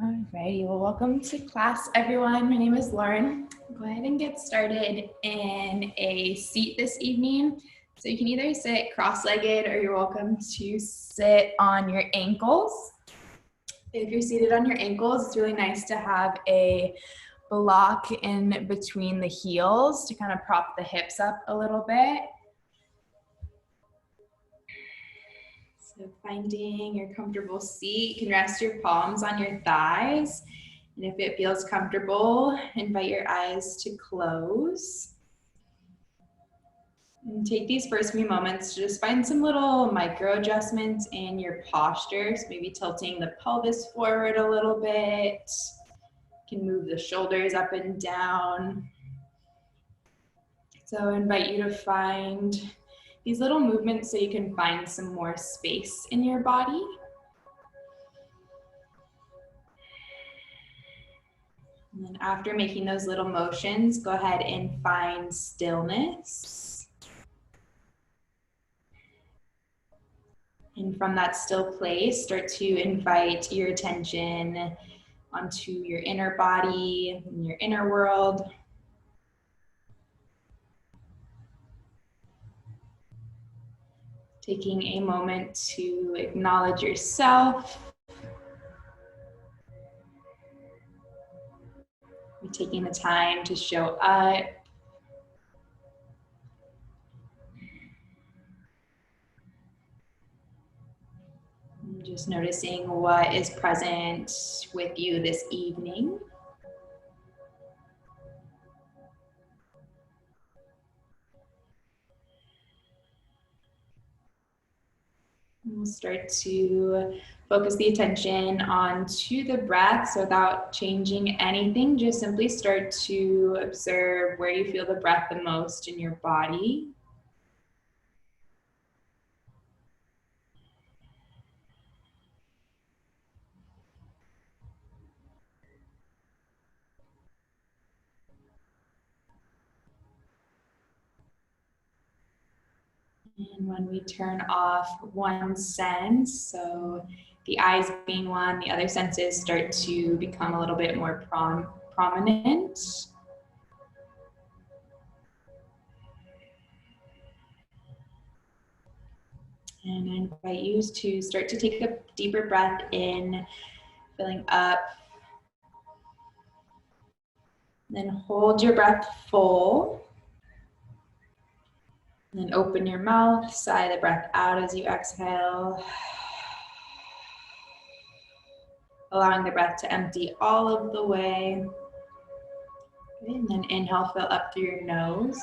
Alrighty, well, welcome to class, everyone. My name is Lauren. Go ahead and get started in a seat this evening. So you can either sit cross-legged or you're welcome to sit on your ankles. If you're seated on your ankles, it's really nice to have a block in between the heels to kind of prop the hips up a little bit. So finding your comfortable seat, you can rest your palms on your thighs. And if it feels comfortable, invite your eyes to close. And take these first few moments to just find some little micro adjustments in your postures, maybe tilting the pelvis forward a little bit. You can move the shoulders up and down. So I invite you to find these little movements so you can find some more space in your body. And then after making those little motions, go ahead and find stillness. And from that still place, start to invite your attention onto your inner body and your inner world. Taking a moment to acknowledge yourself. Taking the time to show up. Just noticing what is present with you this evening. We'll start to focus the attention onto the breath. So without changing anything, just simply start to observe where you feel the breath the most in your body. And when we turn off one sense, so the eyes being one, the other senses start to become a little bit more prominent. And I invite you to start to take a deeper breath in, filling up. Then hold your breath full. And then open your mouth, sigh the breath out as you exhale. Allowing the breath to empty all of the way. And then inhale, fill up through your nose.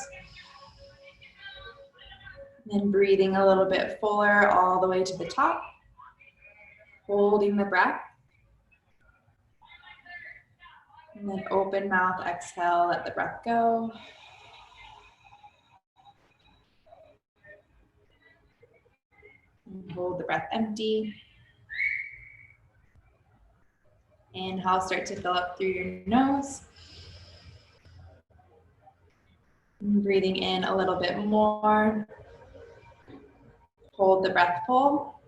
And then breathing a little bit fuller all the way to the top. Holding the breath. And then open mouth, exhale, let the breath go. And hold the breath empty. Inhale, start to fill up through your nose. And breathing in a little bit more. Hold the breath full.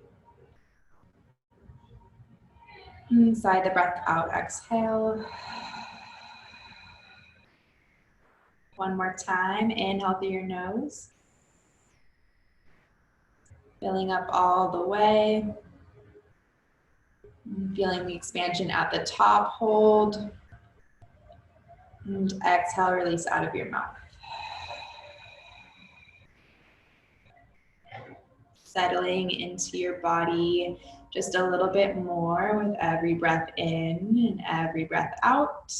And sigh the breath out, exhale. One more time, inhale through your nose. Filling up all the way. And feeling the expansion at the top, hold. And exhale, release out of your mouth. Settling into your body just a little bit more with every breath in and every breath out.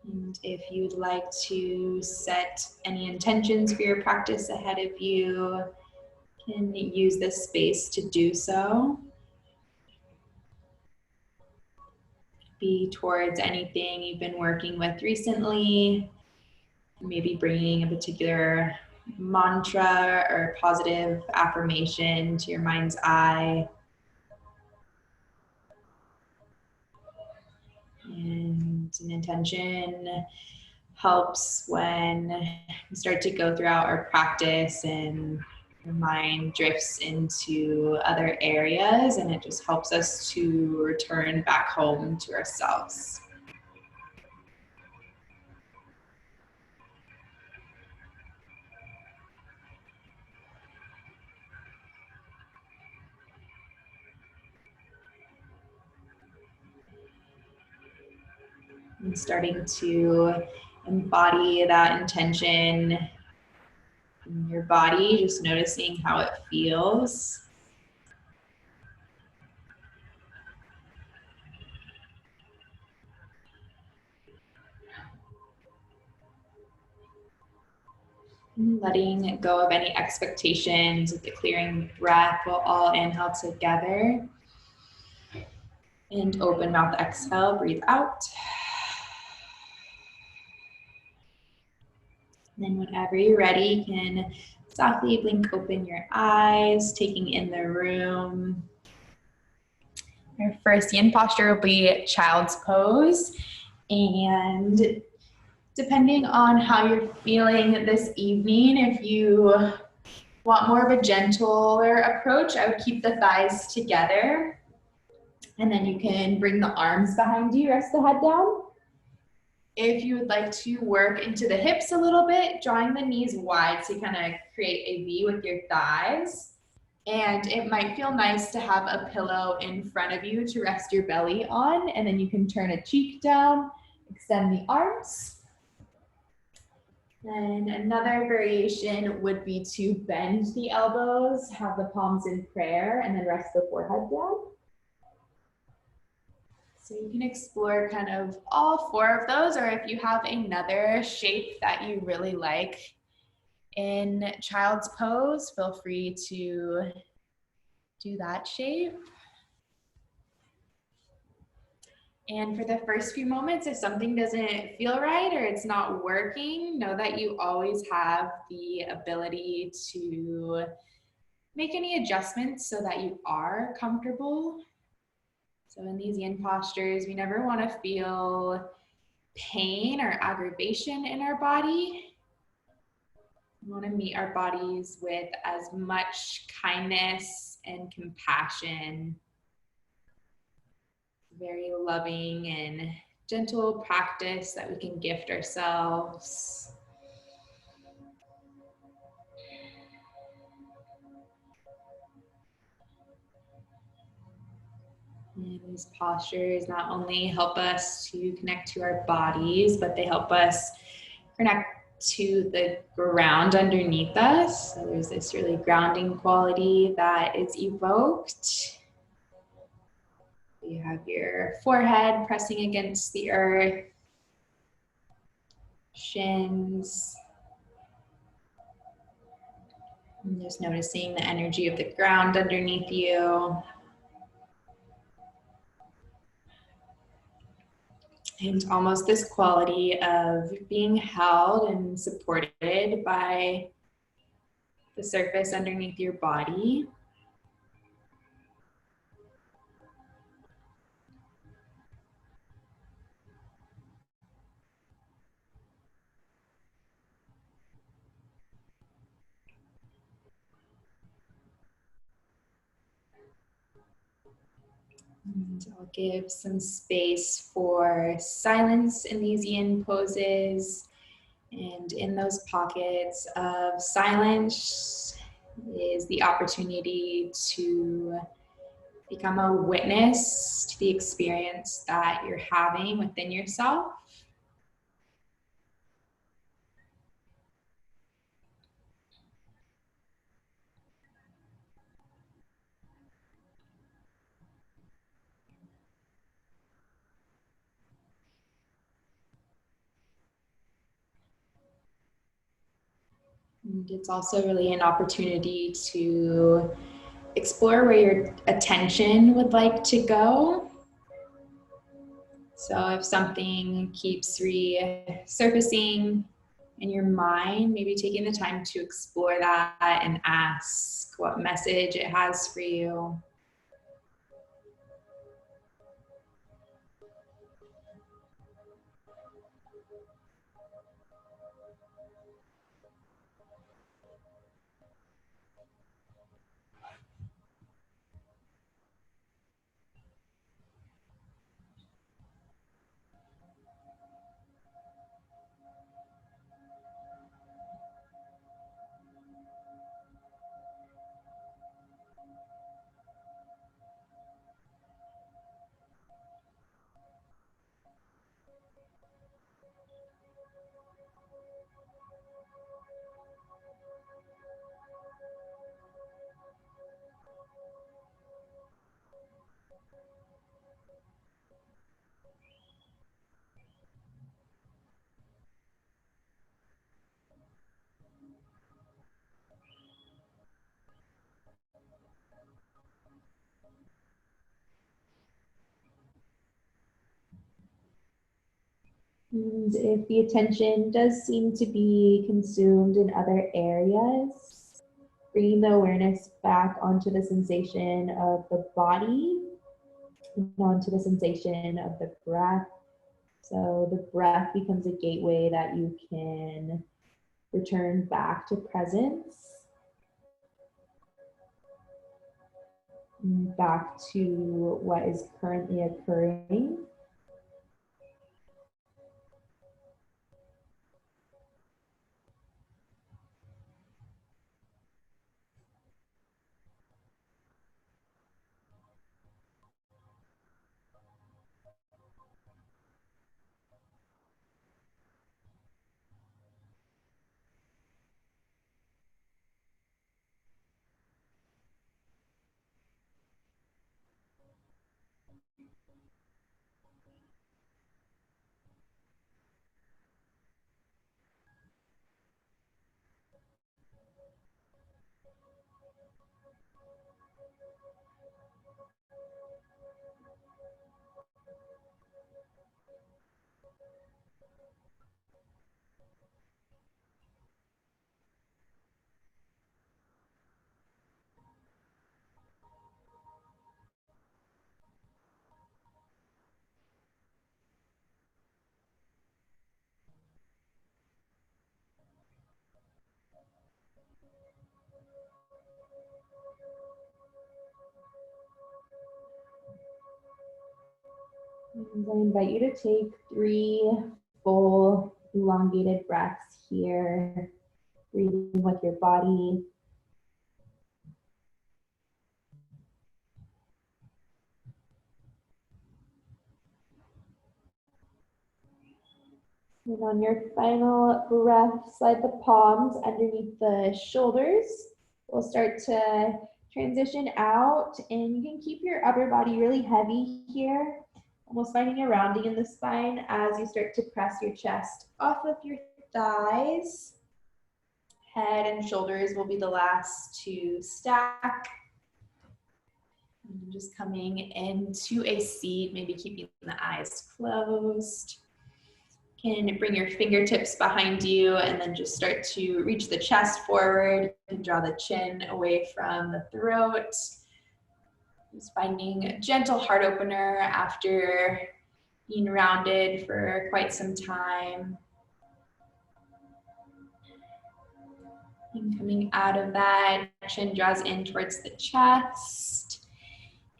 And if you'd like to set any intentions for your practice ahead of you, you can use this space to do so. Be towards anything you've been working with recently, maybe bringing a particular mantra or positive affirmation to your mind's eye. And an intention helps when we start to go throughout our practice and your mind drifts into other areas, and it just helps us to return back home to ourselves. And starting to embody that intention in your body, just noticing how it feels. And letting go of any expectations with the clearing breath. We'll all inhale together. And open mouth exhale, breathe out. And then whenever you're ready, you can softly blink open your eyes, taking in the room. Our first yin posture will be child's pose. And depending on how you're feeling this evening, if you want more of a gentler approach, I would keep the thighs together. And then you can bring the arms behind you, rest the head down. If you would like to work into the hips a little bit, drawing the knees wide so you kind of create a V with your thighs. And it might feel nice to have a pillow in front of you to rest your belly on, and then you can turn a cheek down, extend the arms. Then another variation would be to bend the elbows, have the palms in prayer, and then rest the forehead down. So you can explore kind of all four of those, or if you have another shape that you really like in child's pose, feel free to do that shape. And for the first few moments, if something doesn't feel right or it's not working, know that you always have the ability to make any adjustments so that you are comfortable. So in these yin postures, we never want to feel pain or aggravation in our body. We want to meet our bodies with as much kindness and compassion. Very loving and gentle practice that we can gift ourselves. And these postures not only help us to connect to our bodies, but they help us connect to the ground underneath us. So there's this really grounding quality that is evoked. You have your forehead pressing against the earth, shins. And just noticing the energy of the ground underneath you. And almost this quality of being held and supported by the surface underneath your body. And I'll give some space for silence in these yin poses. And in those pockets of silence is the opportunity to become a witness to the experience that you're having within yourself. And it's also really an opportunity to explore where your attention would like to go. So if something keeps resurfacing in your mind, maybe taking the time to explore that and ask what message it has for you. And if the attention does seem to be consumed in other areas, bringing the awareness back onto the sensation of the body and onto the sensation of the breath. So the breath becomes a gateway that you can return back to presence, back to what is currently occurring. And I invite you to take 3 full elongated breaths here, breathing with your body. And on your final breath, slide the palms underneath the shoulders. We'll start to transition out, and you can keep your upper body really heavy here, almost finding a rounding in the spine as you start to press your chest off of your thighs. Head and shoulders will be the last to stack. And just coming into a seat, maybe keeping the eyes closed. You can bring your fingertips behind you and then just start to reach the chest forward and draw the chin away from the throat. Just finding a gentle heart opener after being rounded for quite some time. And coming out of that, chin draws in towards the chest.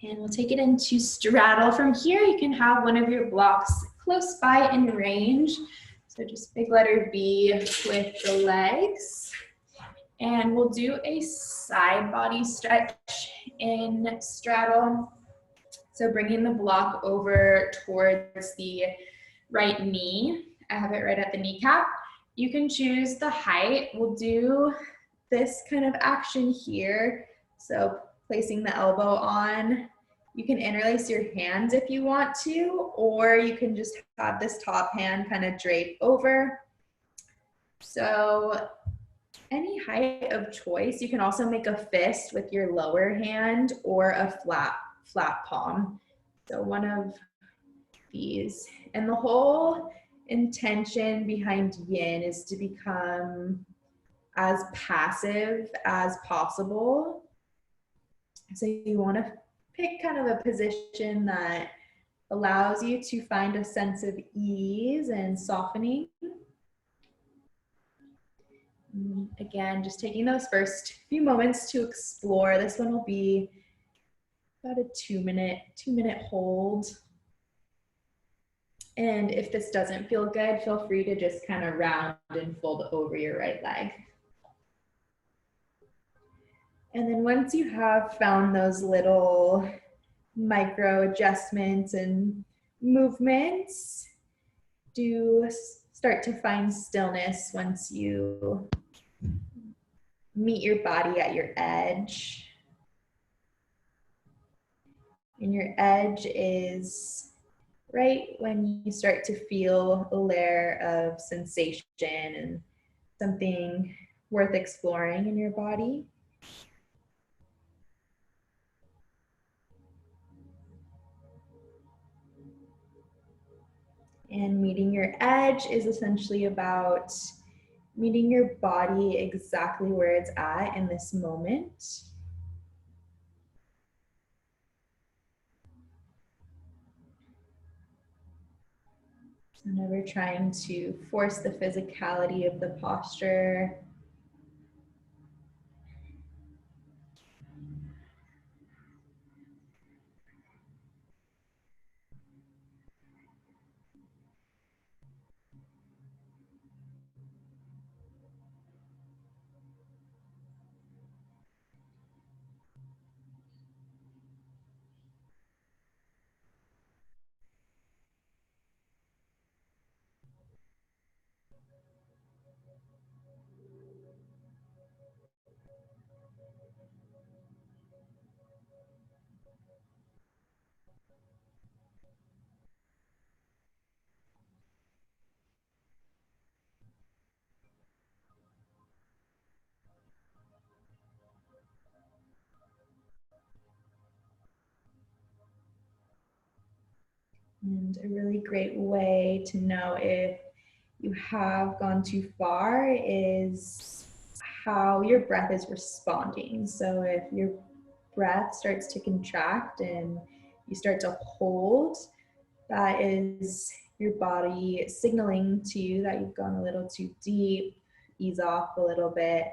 And we'll take it into straddle. From here, you can have one of your blocks close by in range. So just big letter B with the legs. And we'll do a side body stretch in straddle. So bringing the block over towards the right knee. I have it right at the kneecap. You can choose the height. We'll do this kind of action here. So placing the elbow on. You can interlace your hands if you want to, or you can just have this top hand kind of drape over. So any height of choice. You can also make a fist with your lower hand or a flat palm. So one of these. And the whole intention behind Yin is to become as passive as possible. So you want to pick kind of a position that allows you to find a sense of ease and softening. Again, just taking those first few moments to explore. This one will be about a 2-minute hold. And if this doesn't feel good, feel free to just kind of round and fold over your right leg. And then once you have found those little micro adjustments and movements, do start to find stillness once you meet your body at your edge. And your edge is right when you start to feel a layer of sensation and something worth exploring in your body. And meeting your edge is essentially about meeting your body exactly where it's at in this moment. So never trying to force the physicality of the posture. And a really great way to know if you have gone too far is how your breath is responding. So if your breath starts to contract and you start to hold, that is your body signaling to you that you've gone a little too deep. Ease off a little bit.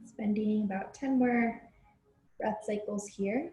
Spending about 10 more breath cycles here.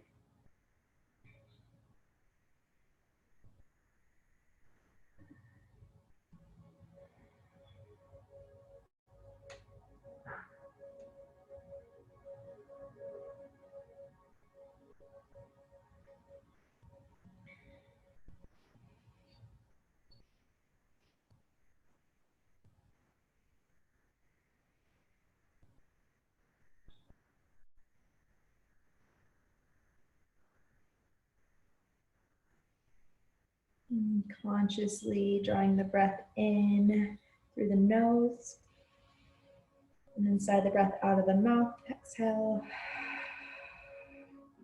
And consciously drawing the breath in through the nose. And inside the breath out of the mouth, exhale.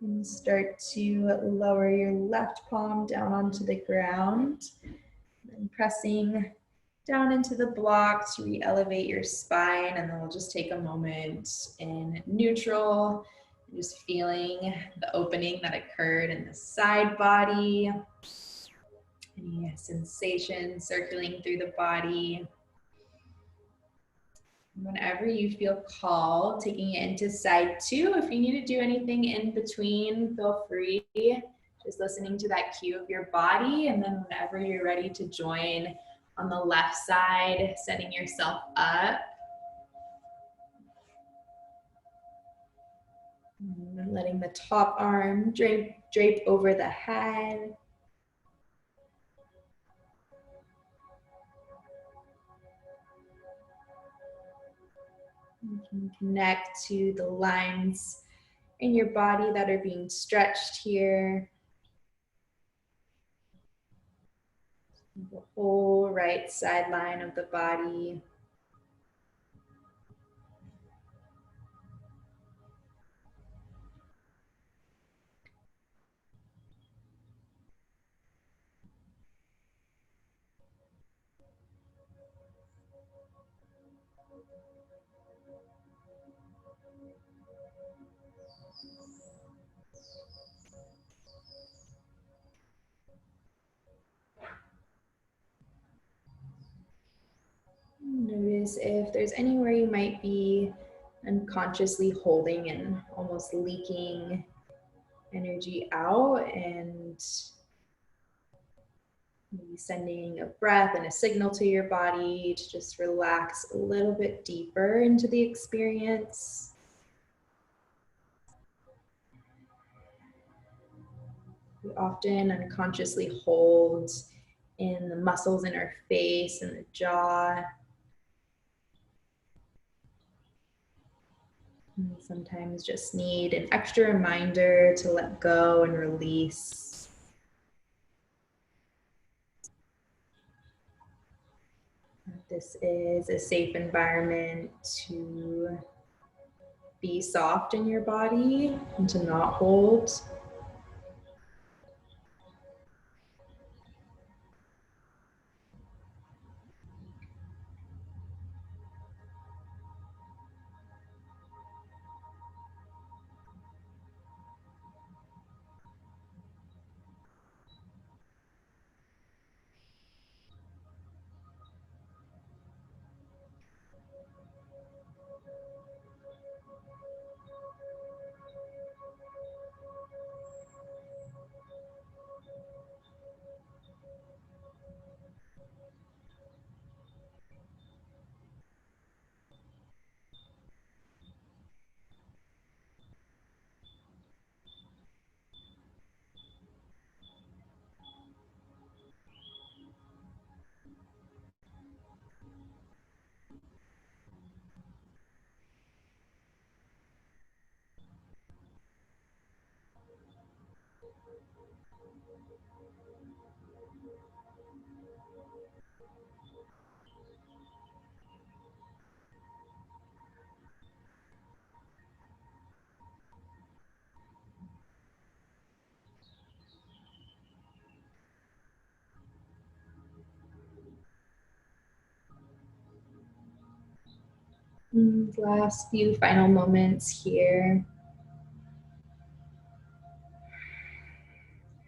And start to lower your left palm down onto the ground. And pressing down into the block to re-elevate your spine. And then we'll just take a moment in neutral, just feeling the opening that occurred in the side body. Any sensation circulating through the body. Whenever you feel called, taking it into side two. If you need to do anything in between, feel free. Just listening to that cue of your body. And then whenever you're ready to join on the left side, setting yourself up. And letting the top arm drape over the head. You can connect to the lines in your body that are being stretched here. The whole right sideline of the body. Notice if there's anywhere you might be unconsciously holding and almost leaking energy out, and maybe sending a breath and a signal to your body to just relax a little bit deeper into the experience. We often unconsciously hold in the muscles in our face and the jaw. And sometimes just need an extra reminder to let go and release. This is a safe environment to be soft in your body and to not hold. Last few final moments here.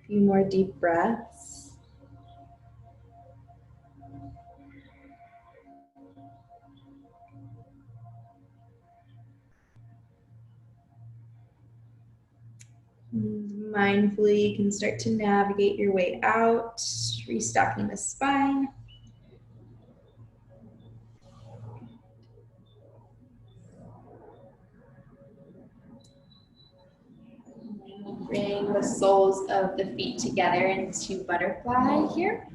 A few more deep breaths. Mindfully, you can start to navigate your way out, restocking the spine. Bring the soles of the feet together into butterfly here.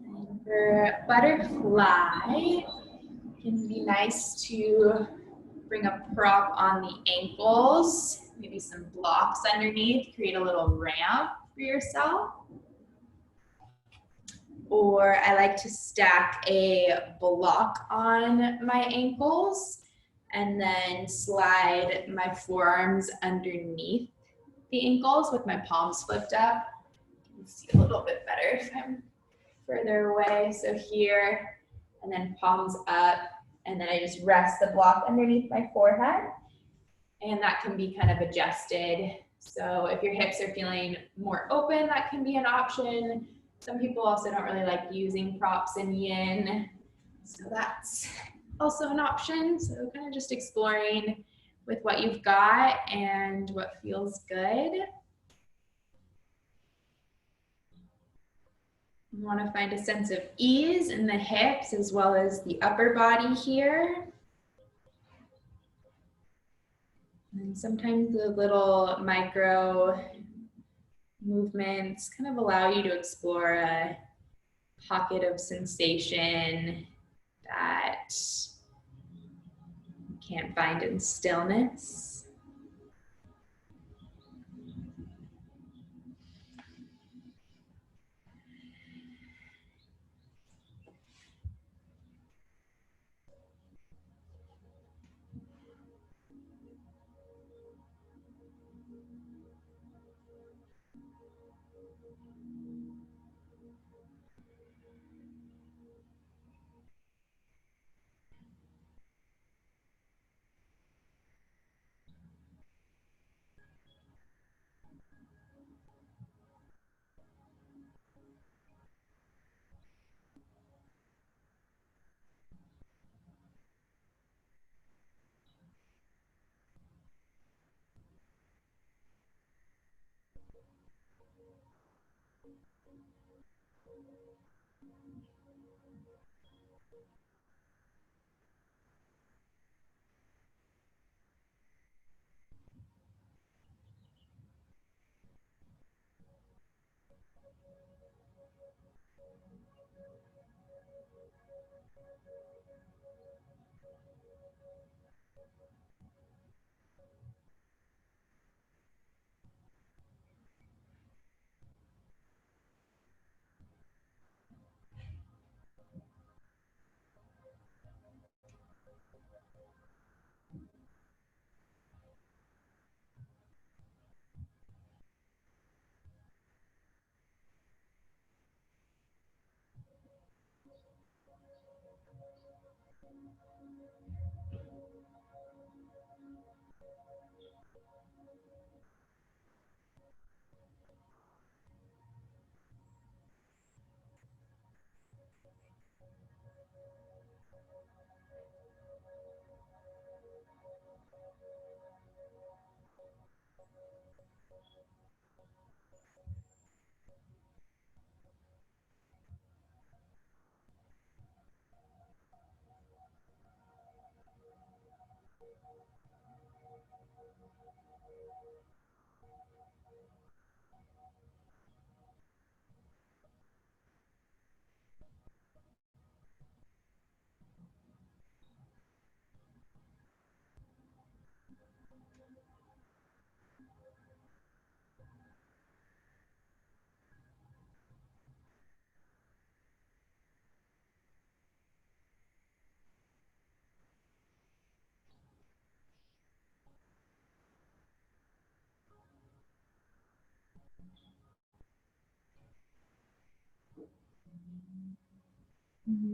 And for butterfly, it can be nice to bring a prop on the ankles, maybe some blocks underneath, create a little ramp for yourself. Or I like to stack a block on my ankles and then slide my forearms underneath the ankles with my palms flipped up. You can see a little bit better if I'm further away. So here, and then palms up, and then I just rest the block underneath my forehead. And that can be kind of adjusted. So if your hips are feeling more open, that can be an option. Some people also don't really like using props in yin, so that's also an option. So kind of just exploring with what you've got and what feels good. You want to find a sense of ease in the hips as well as the upper body here. And sometimes the little micro movements kind of allow you to explore a pocket of sensation that you can't find in stillness.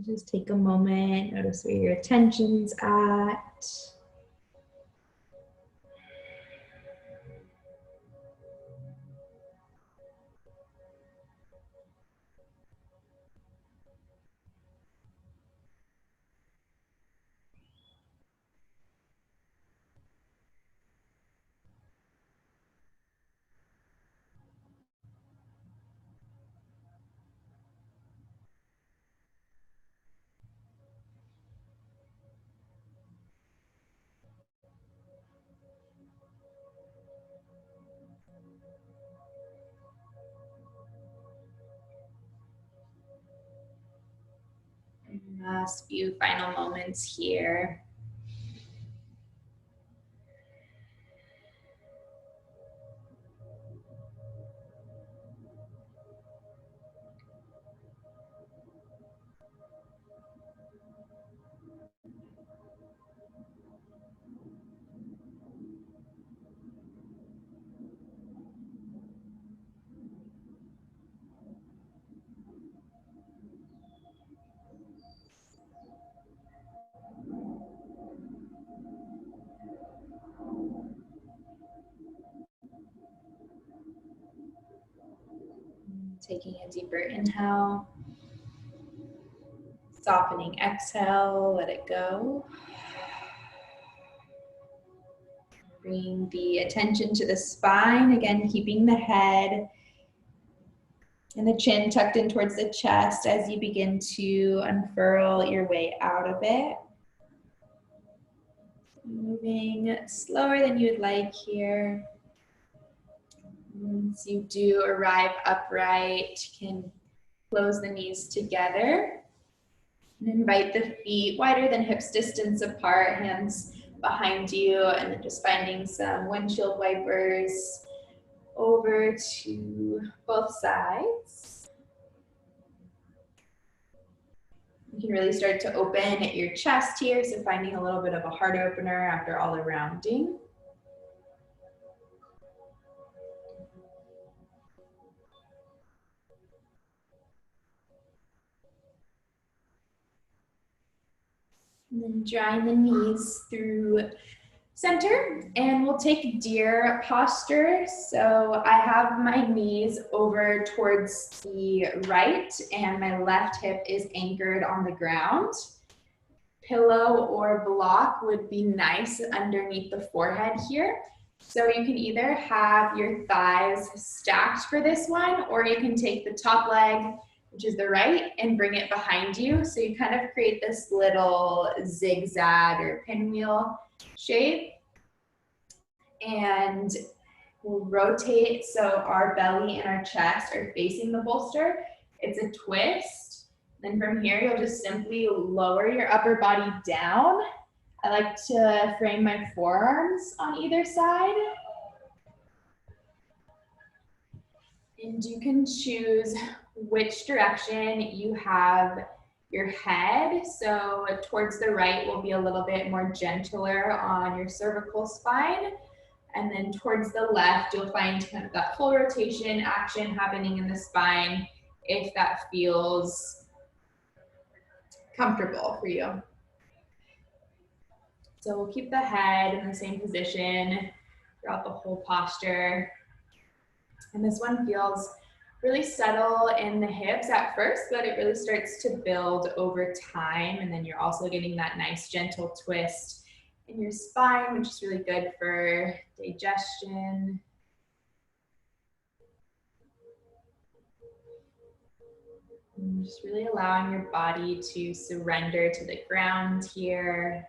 Just take a moment, notice where your attention's at. Last few final moments here. Taking a deeper inhale. Softening exhale, let it go. Bring the attention to the spine, again, keeping the head and the chin tucked in towards the chest as you begin to unfurl your way out of it. Moving slower than you would like here. Once you do arrive upright, you can close the knees together and invite the feet wider than hips distance apart, hands behind you, and then just finding some windshield wipers over to both sides. You can really start to open your chest here, so finding a little bit of a heart opener after all the rounding. And then drawing the knees through center, and we'll take deer posture. So I have my knees over towards the right and my left hip is anchored on the ground. Pillow or block would be nice underneath the forehead here. So you can either have your thighs stacked for this one, or you can take the top leg, which is the right, and bring it behind you. So you kind of create this little zigzag or pinwheel shape. And we'll rotate so our belly and our chest are facing the bolster. It's a twist. Then from here, you'll just simply lower your upper body down. I like to frame my forearms on either side. And you can choose which direction you have your head. So towards the right will be a little bit more gentler on your cervical spine. And then towards the left, you'll find kind of that full rotation action happening in the spine if that feels comfortable for you. So we'll keep the head in the same position throughout the whole posture. And this one feels really subtle in the hips at first, but it really starts to build over time. And then you're also getting that nice gentle twist in your spine, which is really good for digestion. And just really allowing your body to surrender to the ground here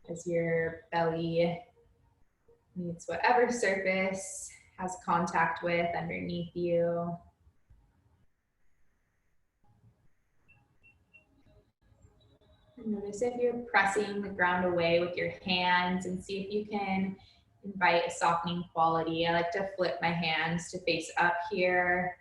as your belly meets whatever surface has contact with underneath you. And notice if you're pressing the ground away with your hands, and see if you can invite a softening quality. I like to flip my hands to face up here.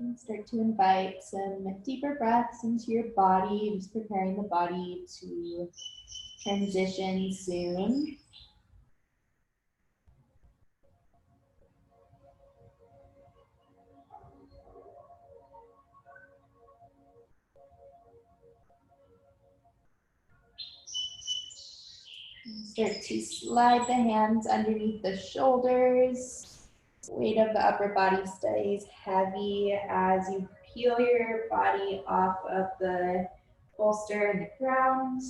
And start to invite some deeper breaths into your body, just preparing the body to transition soon. Start to slide the hands underneath the shoulders. Weight of the upper body stays heavy as you peel your body off of the bolster and the ground.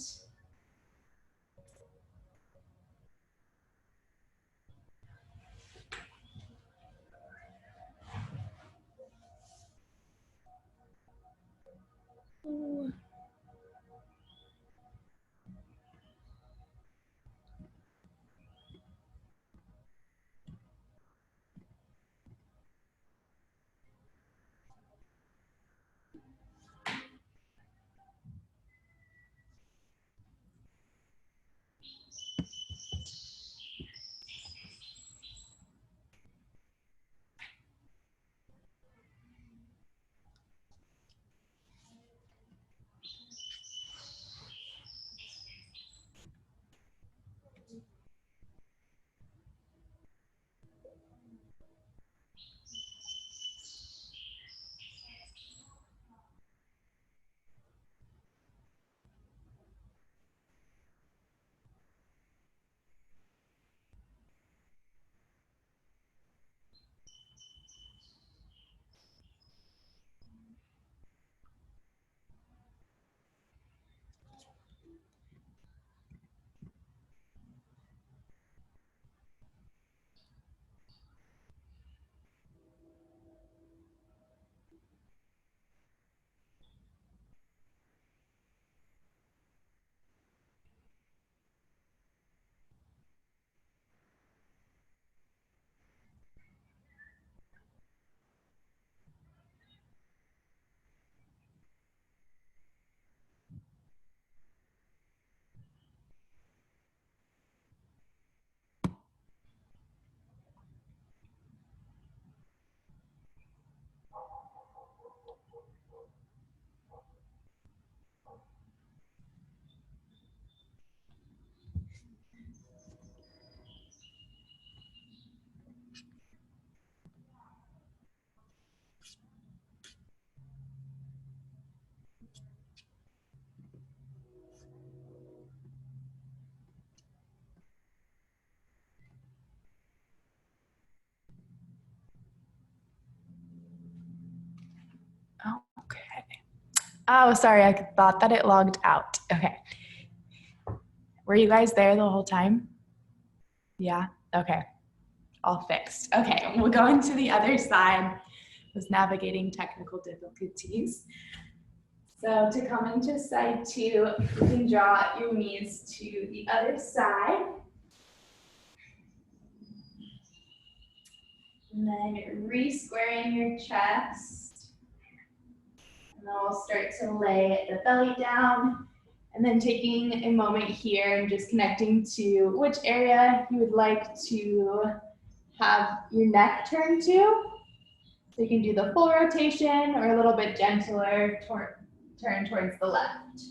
Okay. Oh, sorry, I thought that it logged out. Okay. Were you guys there the whole time? Yeah? Okay. All fixed. Okay, we'll go into the other side. Was navigating technical difficulties. So to come into side two, you can draw your knees to the other side. And then re-squaring your chest. And then we'll start to lay the belly down. And then taking a moment here and just connecting to which area you would like to have your neck turn to. So you can do the full rotation or a little bit gentler turn towards the left.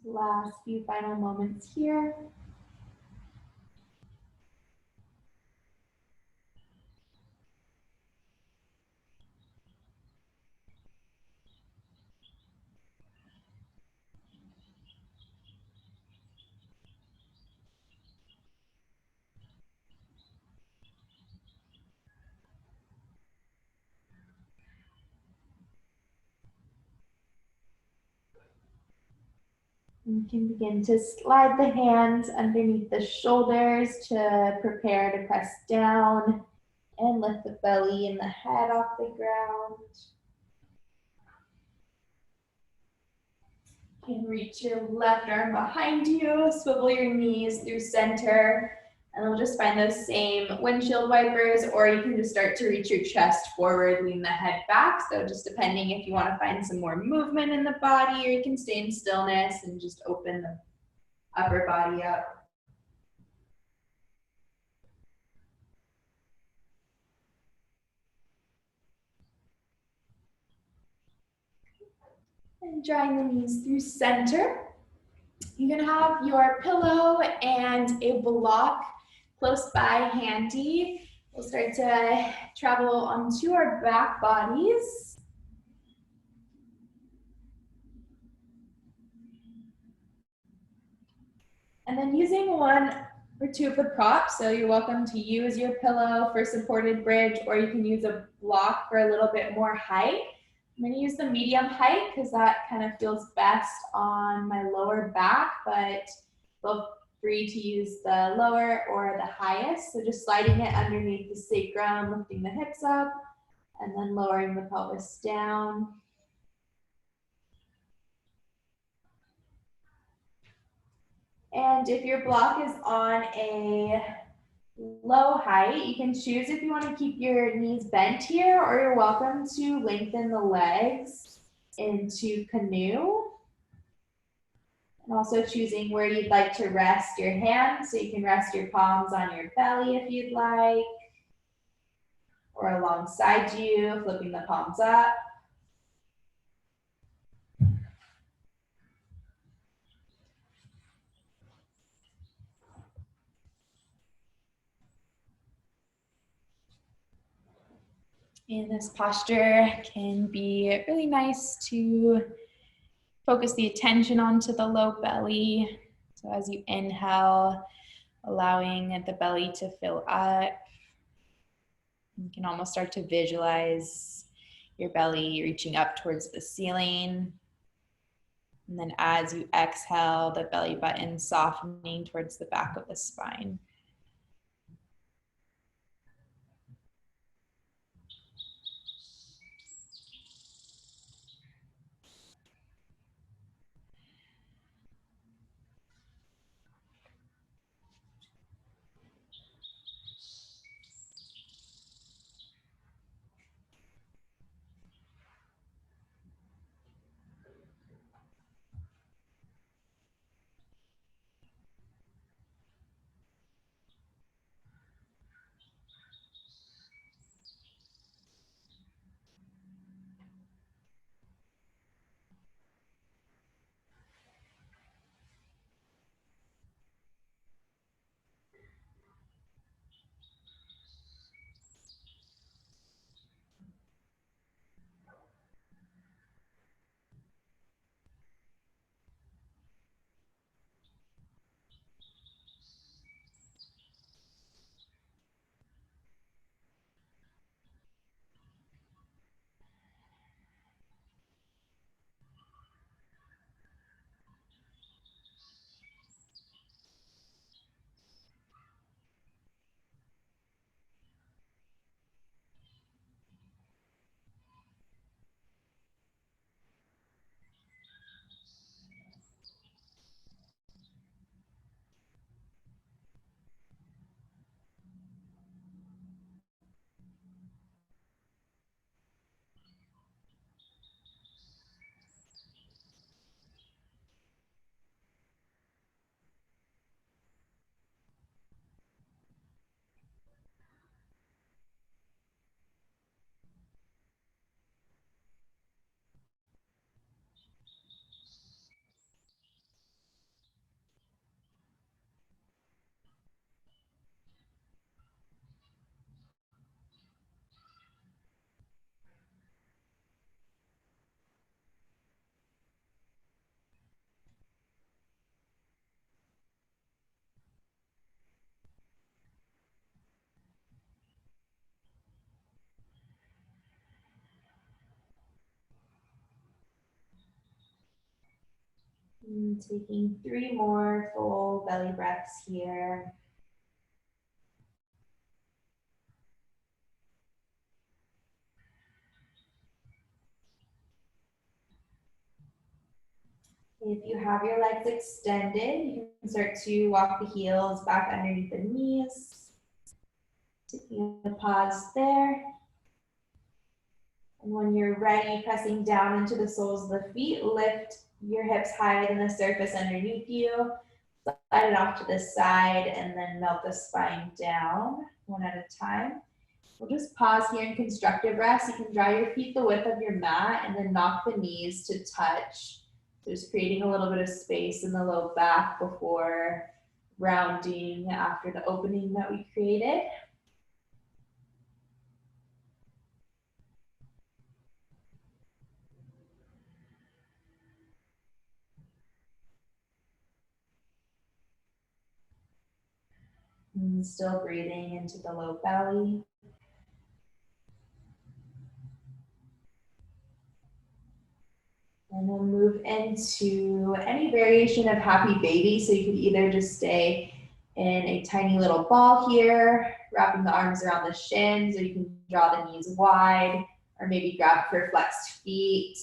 Last few final moments here. You can begin to slide the hands underneath the shoulders to prepare to press down and lift the belly and the head off the ground. You can reach your left arm behind you, swivel your knees through center, and we'll just find those same windshield wipers, or you can just start to reach your chest forward, lean the head back. So just depending if you want to find some more movement in the body, or you can stay in stillness and just open the upper body up. And drawing the knees through center. You can have your pillow and a block close by handy. We'll start to travel onto our back bodies. And then using one or two of the props, so you're welcome to use your pillow for supported bridge, or you can use a block for a little bit more height. I'm going to use the medium height because that kind of feels best on my lower back, but feel free to use the lower or the highest. So just sliding it underneath the sacrum, lifting the hips up, and then lowering the pelvis down. And if your block is on a low height, you can choose if you want to keep your knees bent here, or you're welcome to lengthen the legs into canoe. And also choosing where you'd like to rest your hands, so you can rest your palms on your belly if you'd like, or alongside you, flipping the palms up. And this posture can be really nice to focus the attention onto the low belly. So as you inhale, allowing the belly to fill up. You can almost start to visualize your belly reaching up towards the ceiling. And then as you exhale, the belly button softening towards the back of the spine. And taking 3 more full belly breaths here. If you have your legs extended, you can start to walk the heels back underneath the knees. Taking a pause there. And when you're ready, pressing down into the soles of the feet, lift your hips higher than the surface underneath you. Slide it off to the side and then melt the spine down one at a time. We'll just pause here in constructive rest. You can draw your feet the width of your mat and then knock the knees to touch. Just creating a little bit of space in the low back before rounding after the opening that we created. And still breathing into the low belly. And we'll move into any variation of happy baby. So you could either just stay in a tiny little ball here, wrapping the arms around the shins, or you can draw the knees wide, or maybe grab for flexed feet.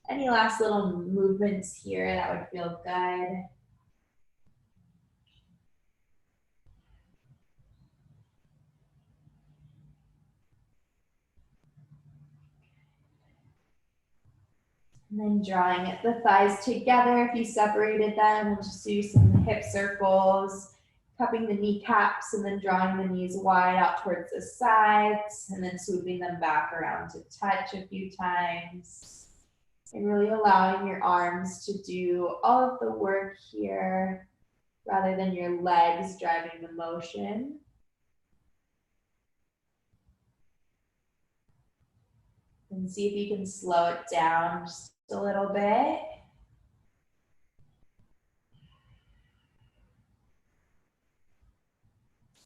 Any last little movements here that would feel good. And then drawing the thighs together. If you separated them, we'll just do some hip circles, cupping the kneecaps and then drawing the knees wide out towards the sides and then swooping them back around to touch a few times. And really allowing your arms to do all of the work here rather than your legs driving the motion. And see if you can slow it down just a little bit.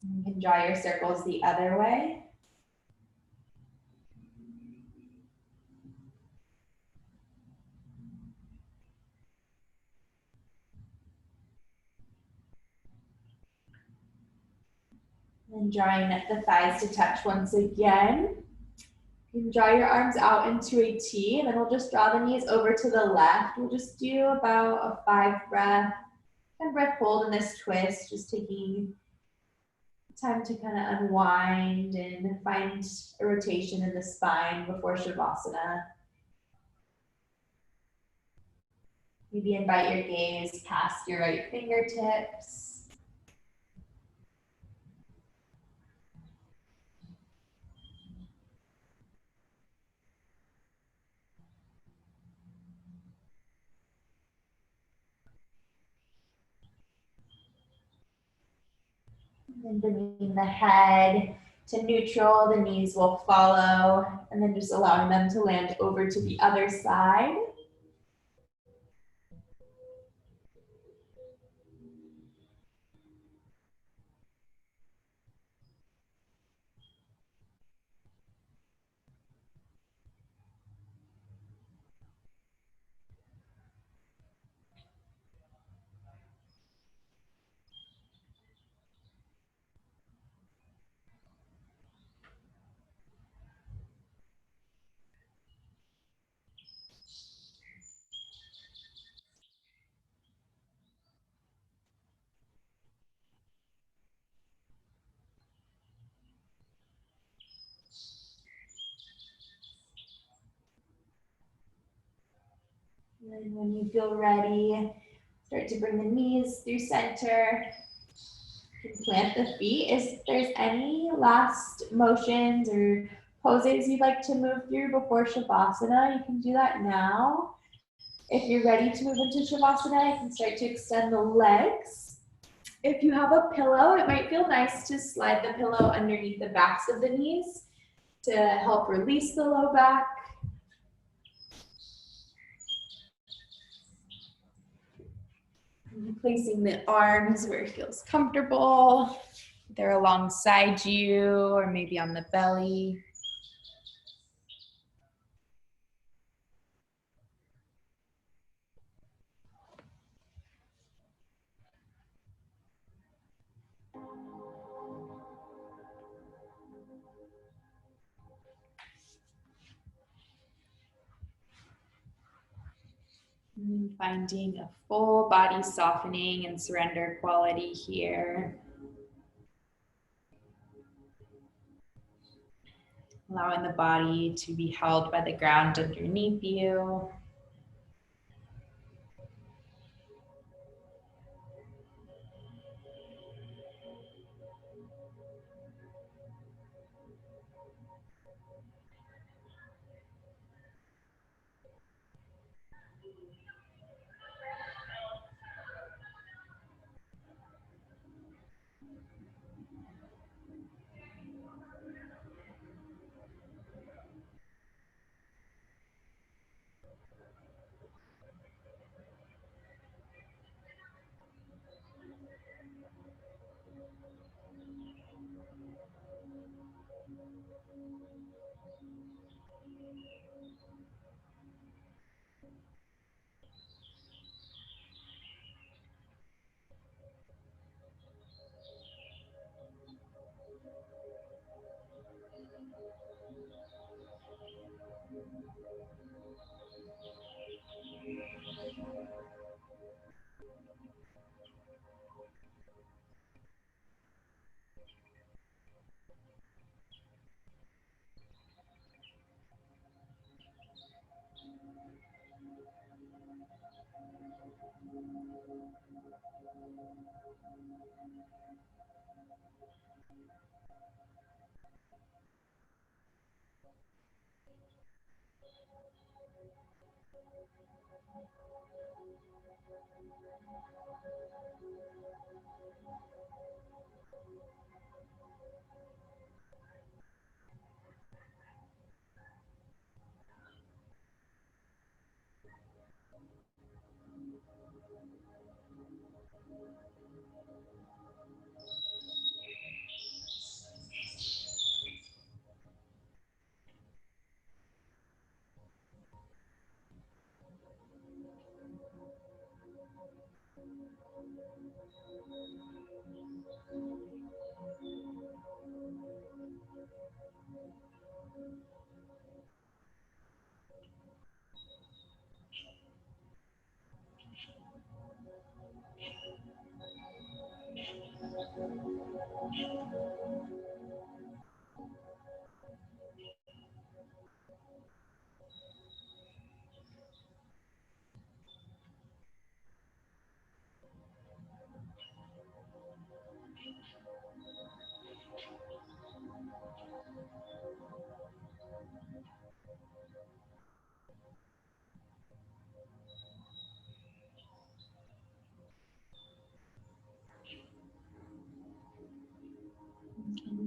You can draw your circles the other way. And drawing the thighs to touch once again. You can draw your arms out into a T, and then we'll just draw the knees over to the left. We'll just do about a 5 breath, 10 breath hold in this twist, just taking time to kind of unwind and find a rotation in the spine before Shavasana. Maybe invite your gaze past your right fingertips. And bringing the head to neutral, the knees will follow, and then just allowing them to land over to the other side. And when you feel ready, start to bring the knees through center. You can plant the feet. If there's any last motions or poses you'd like to move through before Shavasana, you can do that now. If you're ready to move into Shavasana, you can start to extend the legs. If you have a pillow, it might feel nice to slide the pillow underneath the backs of the knees to help release the low back. Placing the arms where it feels comfortable. They're alongside you or maybe on the belly. Finding a full body softening and surrender quality here. Allowing the body to be held by the ground underneath you.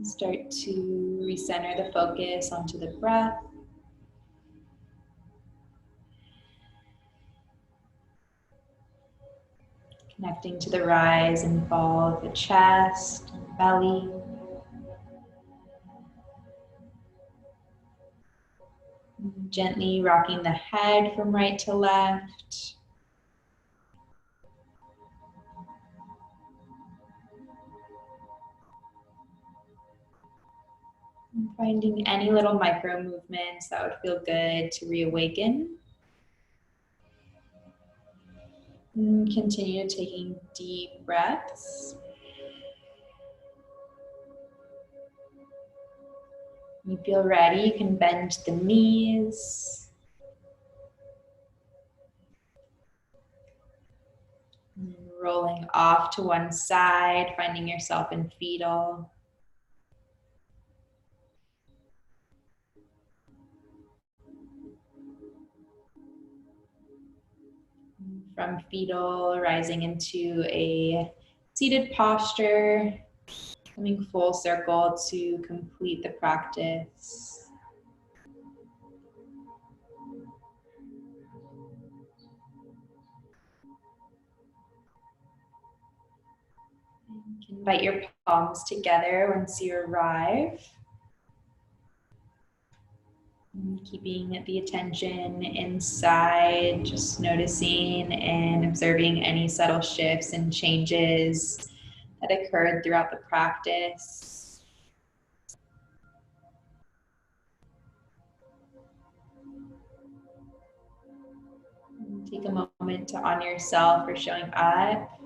Start to recenter the focus onto the breath. Connecting to the rise and fall of the chest and belly. Gently rocking the head from right to left. And finding any little micro movements that would feel good to reawaken. And continue taking deep breaths. When you feel ready, you can bend the knees. And rolling off to one side, finding yourself in fetal. From fetal, rising into a seated posture, coming full circle to complete the practice. You can invite your palms together once you arrive. And keeping the attention inside, just noticing and observing any subtle shifts and changes that occurred throughout the practice. Take a moment moment to honor yourself for showing up,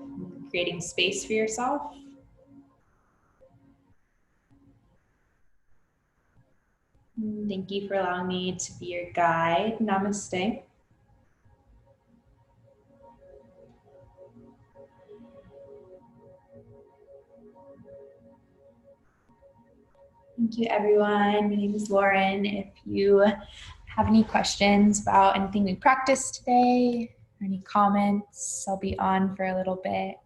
creating space for yourself. Thank you for allowing me to be your guide. Namaste. Thank you, everyone. My name is Lauren. If you have any questions about anything we practiced today, or any comments, I'll be on for a little bit.